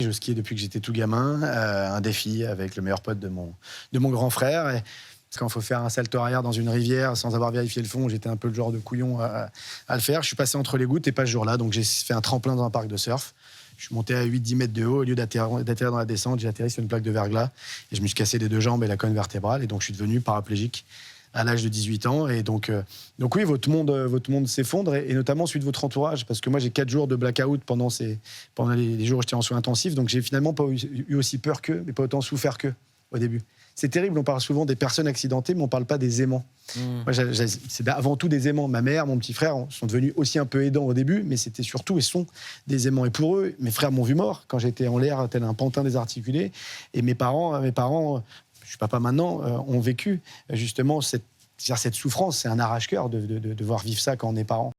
je skiais depuis que j'étais tout gamin. Un défi avec le meilleur pote de mon grand frère. Parce qu'il faut faire un salto arrière dans une rivière sans avoir vérifié le fond, j'étais un peu le genre de couillon à le faire. Je suis passé entre les gouttes et pas ce jour-là, donc j'ai fait un tremplin dans un parc de surf. Je suis monté à 8-10 mètres de haut. Au lieu d'atterrir dans la descente, j'ai atterri sur une plaque de verglas et je me suis cassé les 2 jambes et la colonne vertébrale. Et donc, je suis devenu paraplégique à l'âge de 18 ans. Et donc oui, votre monde s'effondre et notamment celui de votre entourage. Parce que moi, j'ai 4 jours de blackout pendant les jours où j'étais en soins intensifs. Donc, j'ai finalement pas eu aussi peur qu'eux, mais pas autant souffert qu'eux au début. C'est terrible, on parle souvent des personnes accidentées, mais on ne parle pas des aimants. Moi, c'est avant tout des aimants. Ma mère, mon petit frère sont devenus aussi un peu aidants au début, mais c'était surtout et sont des aimants. Et pour eux, mes frères m'ont vu mort quand j'étais en l'air, tel un pantin désarticulé. Et mes parents, je suis papa maintenant, ont vécu justement cette souffrance. C'est un arrache-cœur de voir vivre ça quand on est parent.